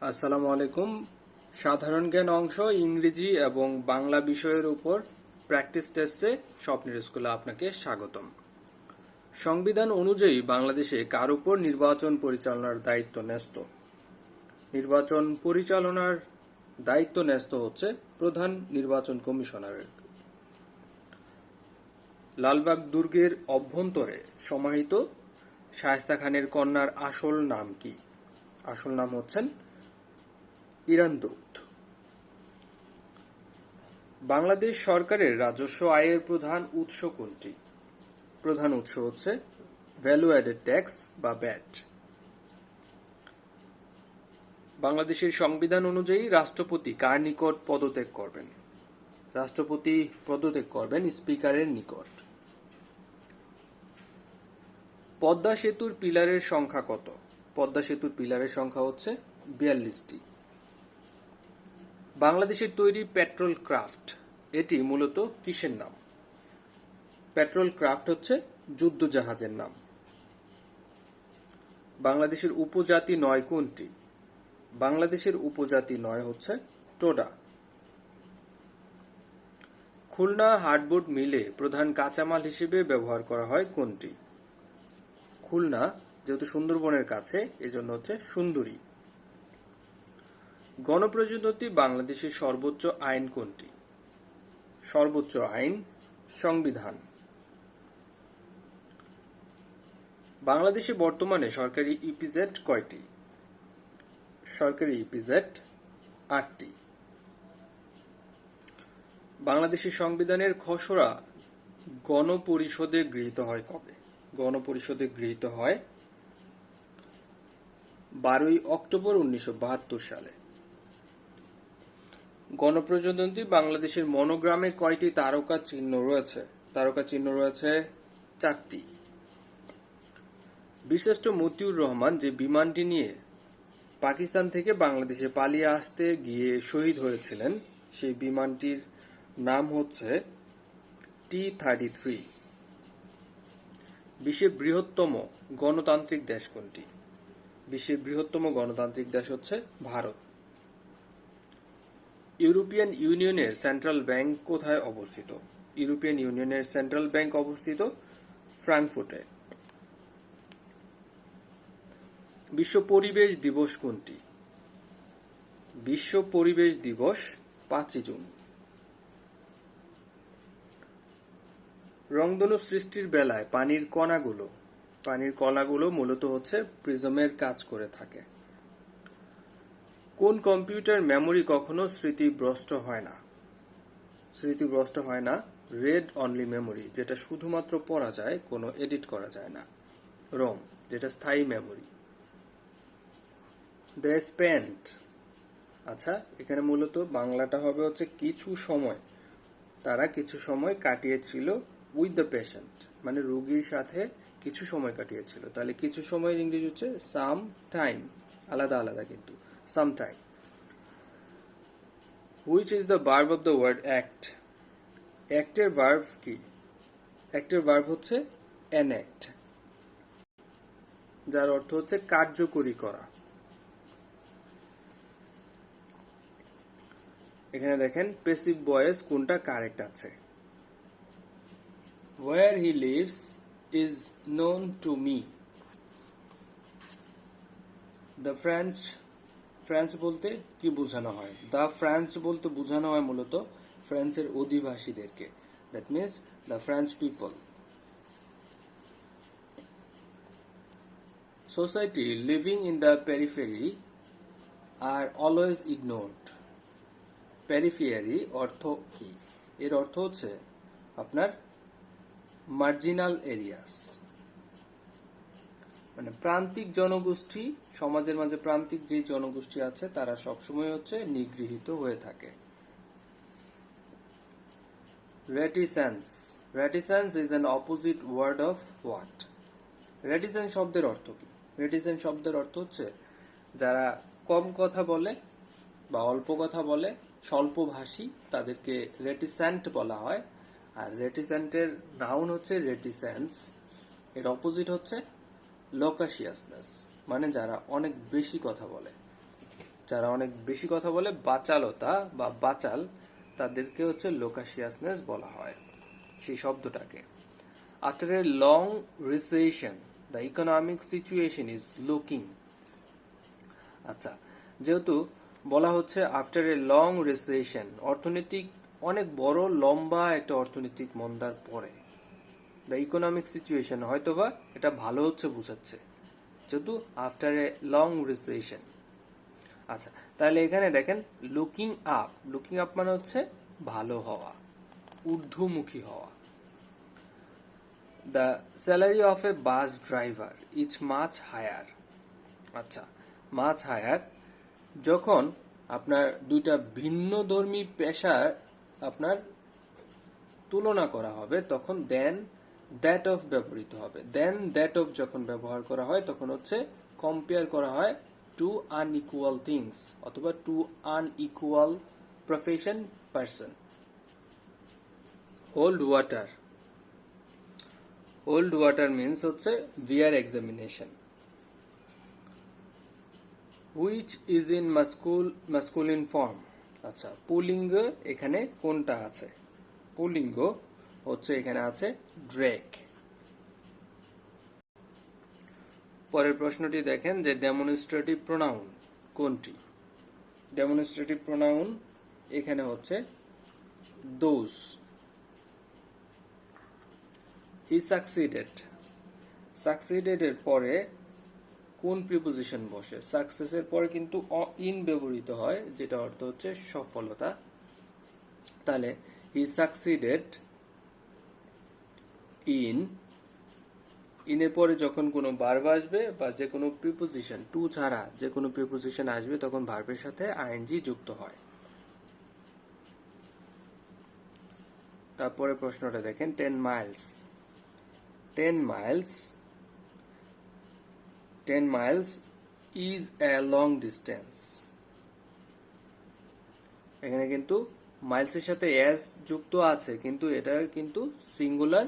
আসসালামু আলাইকুম। সাধারণ জ্ঞান অংশ ইংরেজি এবং বাংলা বিষয়ের উপর প্র্যাকটিস টেস্টে স্বপ্নের স্কুলে আপনাকে স্বাগতম। সংবিধান অনুযায়ী বাংলাদেশে কার উপর নির্বাচন পরিচালনার দায়িত্ব ন্যস্ত? নির্বাচন পরিচালনার দায়িত্ব ন্যস্ত হচ্ছে প্রধান নির্বাচন কমিশনারের। লালবাগ দুর্গের অভ্যন্তরে সমাহিত শায়েস্তা খানের কন্যার আসল নাম কি? আসল নাম হচ্ছেন ইরান দৌত। বাংলাদেশ সরকারের রাজস্ব আয়ের প্রধান উৎস কোনটি? প্রধান উৎস হচ্ছে ভ্যালু অ্যাডেড ট্যাক্স বা ভ্যাট। বাংলাদেশের সংবিধান অনুযায়ী রাষ্ট্রপতি কার নিকট পদত্যাগ করবেন? রাষ্ট্রপতি পদত্যাগ করবেন স্পিকারের নিকট। পদ্মা সেতুর পিলারের সংখ্যা কত? পদ্মা সেতুর পিলারের সংখ্যা হচ্ছে 42টি। বাংলাদেশের তৈরি পেট্রোল ক্রাফট এটি মূলত কিসের নাম? পেট্রোল ক্রাফট হচ্ছে যুদ্ধ জাহাজের নাম। বাংলাদেশের উপজাতি নয় কোনটি? বাংলাদেশের উপজাতি নয় হচ্ছে টোডা। খুলনা হার্ডবোর্ড মিলে প্রধান কাঁচামাল হিসেবে ব্যবহার করা হয় কোনটি? খুলনা যেহেতু সুন্দরবনের কাছে এজন্য হচ্ছে সুন্দরী। গণপ্রজাতন্ত্রী বাংলাদেশের সর্বোচ্চ আইন কোনটি? সর্বোচ্চ আইন সংবিধান। বাংলাদেশে বর্তমানে সরকারি ইপিজেড কয়টি? সরকারি ইপিজেড 8টি। বাংলাদেশের সংবিধানের খসড়া গণপরিষদে গৃহীত হয় কবে? গণপরিষদে গৃহীত হয় 12ই অক্টোবর 1972 সালে। গণপ্রজাতন্ত্রী বাংলাদেশের মনোগ্রামে কয়টি তারকা চিহ্ন রয়েছে? তারকা চিহ্ন রয়েছে 4টি। বীরশ্রেষ্ঠ মতিউর রহমান যে বিমানটি নিয়ে পাকিস্তান থেকে বাংলাদেশে পালিয়ে আসতে গিয়ে শহীদ হয়েছিলেন সেই বিমানটির নাম হচ্ছে T-33। বিশ্বের বৃহত্তম গণতান্ত্রিক দেশ কোনটি? বিশ্বের বৃহত্তম গণতান্ত্রিক দেশ হচ্ছে ভারত। ইউরোপিয়ান ইউনিয়নের সেন্ট্রাল ব্যাংক কোথায় অবস্থিত? ইউরোপিয়ান ইউনিয়নের সেন্ট্রাল ব্যাংক অবস্থিত ফ্রাঙ্কফুর্টে। বিশ্ব পরিবেশ দিবস কোনটি? বিশ্ব পরিবেশ দিবস 5ই জুন। রংধনু সৃষ্টির বেলায় পানির কণাগুলো মূলত হচ্ছে প্রিজমের কাজ করে থাকে। কোন কম্পিউটার মেমোরি কখনো স্মৃতিভ্রষ্ট হয় না? স্মৃতিভ্রষ্ট হয় না রেড অনলি মেমোরি, যেটা শুধুমাত্র পড়া যায়, কোনো এডিট করা যায় না। রোম, যেটা স্থায়ী মেমোরি। দে স্পেন্ট, আচ্ছা এখানে মূলত বাংলাটা হবে হচ্ছে তারা কিছু সময় কাটিয়েছিল উইথ দ্য পেশেন্ট, মানে রোগীর সাথে কিছু সময় কাটিয়েছিল। তাহলে কিছু সময়ের ইংরেজি হচ্ছে সাম টাইম, আলাদা আলাদা কিন্তু same time. Which is the verb of the word act? অ্যাক্টের ভার্ব কি? অ্যাক্টের ভার্ব হচ্ছে এনঅ্যাক্ট, যার অর্থ হচ্ছে কার্যকরী করা। এখানে দেখেন প্যাসিভ ভয়েস কোনটা কারেক্ট আছে। Where he lives is known to me. The France বলতে কি বোঝানো হয়? দ্য ফ্রান্স বলতে বোঝানো হয় মূলত ফ্রান্সের অধিবাসীদেরকে। That means the French people. Society living in the periphery are always ignored. Periphery অর্থ কি? এর অর্থ হচ্ছে আপনার মার্জিনাল এরিয়াস, মানে প্রান্তিক জনগোষ্ঠী, সমাজের মাঝে প্রান্তিক যে জনগোষ্ঠী আছে তারা সবসময় হচ্ছে নিগৃহীত হয়ে থাকে। Reticence, reticence is an opposite word of what? Reticence শব্দের অর্থ কি? রেটিসেন্স শব্দের অর্থ হচ্ছে যারা কম কথা বলে বা অল্প কথা বলে, স্বল্পভাষী, তাদেরকে রেটিসেন্ট বলা হয়। আর রেটিসেন্টের নাউন হচ্ছে রেটিসেন্স, এর অপোজিট হচ্ছে লোকাশিয়াসনেস, মানে যারা অনেক বেশি কথা বলে, যারা অনেক বেশি কথা বলে, বাচালতা বা বাচাল, তাদেরকে হচ্ছে লোকাসিয়াসনেস বলা হয় সেই শব্দটাকে। After a long recession the economic situation is looking. আচ্ছা, যেহেতু বলা হচ্ছে আফটার এ লং রিসেশন, অর্থনৈতিক অনেক বড় লম্বা একটা অর্থনৈতিক মন্দার পরে, দ্য ইকোনমিক সিচুয়েশন হয়তোবা এটা ভালো হচ্ছে বোঝাচ্ছে, যেহেতু আফটার এ লং রিসেশন। আচ্ছা, তাহলে এখানে দেখেন লুকিং আপ, লুকিং আপ মানে হচ্ছে ভালো হওয়া, ঊর্ধ্বমুখী হওয়া। The salary of a bus driver is much higher. আচ্ছা, মাচ হায়ার, যখন আপনার দুইটা ভিন্ন ধর্মী পেশার আপনার তুলনা করা হবে তখন দেন দ্যাট অফ ব্যবহৃত হবে। দেন দ্যাট অফ যখন ব্যবহার করা হয় তখন হচ্ছে কম্পেয়ার করা হয় টু আনইকুয়াল থিংস অথবা to unequal profession person. Hold water, hold water means হচ্ছে bear examination. Which is in masculine form. আচ্ছা, পুলিঙ্গ এখানে কোনটা আছে? পুলিঙ্গ হচ্ছে এখানে আছে ড্রেক। পরের প্রশ্নটি দেখেন যে ডেমনস্ট্রেটিভ প্রোনাউন কোনটি? ডেমনস্ট্রেটিভ প্রোনাউন এখানে হচ্ছে দোজ। হি সাকসিডেড, সাকসিডেড এর পরে কোন প্রিপোজিশন বসে? সাকসেসের পরে কিন্তু ইন ব্যবহৃত হয়, যেটা অর্থ হচ্ছে সফলতা। তাহলে হি সাকসিডেড ইন, ইনের পরে যখন কোনো ভার্ব আসবে বা যে কোনো প্রিপোজিশন টু ছাড়া যে কোনো প্রিপোজিশন আসবে তখন ভার্বের সাথে আইএনজি যুক্ত হয়। তারপরে প্রশ্নটা দেখেন 10 Miles. 10 Miles, 10 Miles is a long distance. এখানে কিন্তু মাইলসের সাথে এস যুক্ত আছে কিন্তু এটা কিন্তু সিঙ্গুলার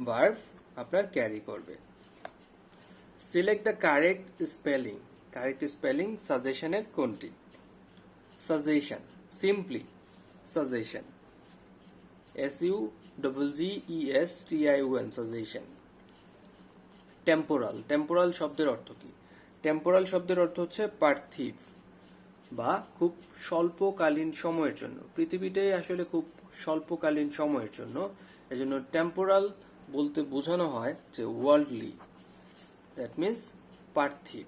ভার্ব আপনার ক্যারি করবে। Select the correct spelling, correct spelling সাজেশনের কোনটি? Suggestion, simply suggestion, SUGGESTION, suggestion. Temporal, temporal শব্দের অর্থ কি? টেম্পোরাল শব্দের অর্থ হচ্ছে পার্থিব বা খুব স্বল্পকালীন সময়ের জন্য। পৃথিবীটাই আসলে খুব স্বল্পকালীন সময়ের জন্য, এজন্য টেম্পোরাল বলতে বোঝানো হয় যে ওয়ার্ল্ডলি, দ্যাট মিনস পার্থিব।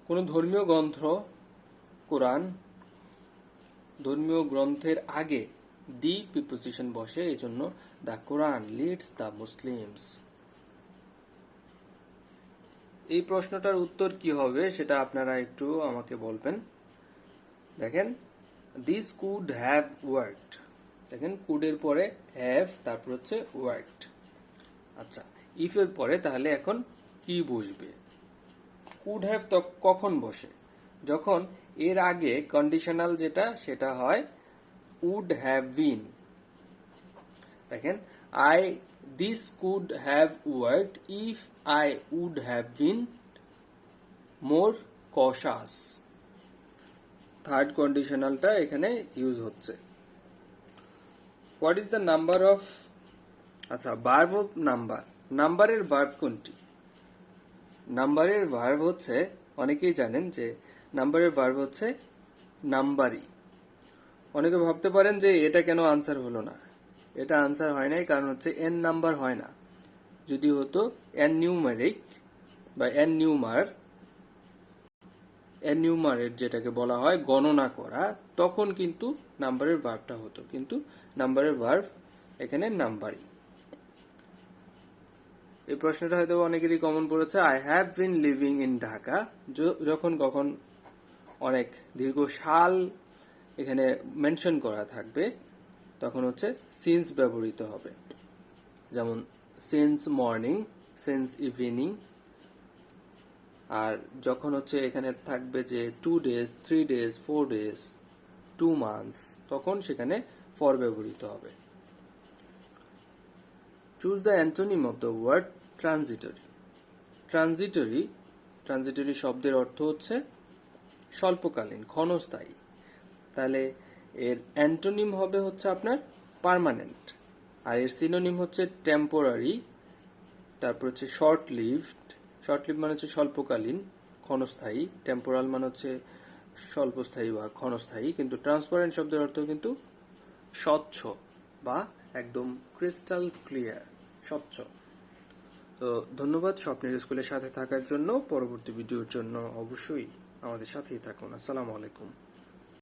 কোন ধর্মীয় গ্রন্থ, কোরআন, ধর্মীয় গ্রন্থের আগে দি প্রিপোজিশন বসে, এজন্য the Quran Leeds the Muslims. এই প্রশ্নটার উত্তর কি হবে সেটা আপনারা একটু আমাকে বলবেন। দেখেন দিস কুড হ্যাভ ওয়ার্কড, দেখেন কুড এর পরে হ্যাভ, তারপর হচ্ছে ওয়ার্কড। আচ্ছা, ইফ এর পরে তাহলে এখন কি বসবে? কুড হ্যাভ তো কখন বসে? যখন এর আগে কন্ডিশনাল যেটা সেটা হয় উড হ্যাভ বিন। দেখেন this could have worked if I would have been more cautious. Third কন্ডিশনালটা এখানে ইউজ হচ্ছে। What is the number of, আচ্ছা ভার্ব অফ নাম্বার, নাম্বারের ভার্ব কোনটি? নাম্বারের ভার্ব হচ্ছে, অনেকেই জানেন যে নাম্বারের ভার্ব হচ্ছে নাম্বারি। অনেকে ভাবতে পারেন যে এটা কেন আনসার হলো না। এটা আনসার হয় নাই কারণ হচ্ছে এন নাম্বার হয় না। যদি হতো এন নিউমেরিক বা এন নিউমার, এন নিউমারের যেটাকে বলা হয় গণনা করা, তখন কিন্তু নাম্বারের ভার্বটা হতো, কিন্তু নাম্বারের ভার্ব এখানে নাম্বারি। এই প্রশ্নটা হয়তো অনেকেরই কমন পড়েছে। I have been living in Dhaka, যখন কখন অনেক দীর্ঘ সাল এখানে মেনশন করা থাকবে তখন হচ্ছে সিন্স ব্যবহৃত হবে, যেমন সিন্স মর্নিং, সিন্স ইভিনিং। আর যখন হচ্ছে এখানে থাকবে যে 2 days, 3 days, 4 days, 2 months, তখন সেখানে ফর ব্যবহৃত হবে। Choose the antonym of the word transitory. Transitory transitory শব্দের অর্থ হচ্ছে স্বল্পকালীন, ক্ষণস্থায়ী। তাহলে এর অ্যান্টোনিম হবে হচ্ছে আপনার পার্মানেন্ট, আর এর সিনোনিম হচ্ছে টেম্পোরারি, তারপর হচ্ছে শর্ট লিভড। শর্ট লিভ মানে হচ্ছে স্বল্পকালীন, ক্ষণস্থায়ী। টেম্পোরাল মানে হচ্ছে স্বল্পস্থায়ী বা ক্ষণস্থায়ী। কিন্তু ট্রান্সপারেন্ট শব্দের অর্থ কিন্তু স্বচ্ছ বা একদম ক্রিস্টাল ক্লিয়ার, স্বচ্ছ। তো ধন্যবাদ স্বপ্নের স্কুলের সাথে থাকার জন্য। পরবর্তী ভিডিওর জন্য অবশ্যই আমাদের সাথেই থাকুন। আসসালামু আলাইকুম।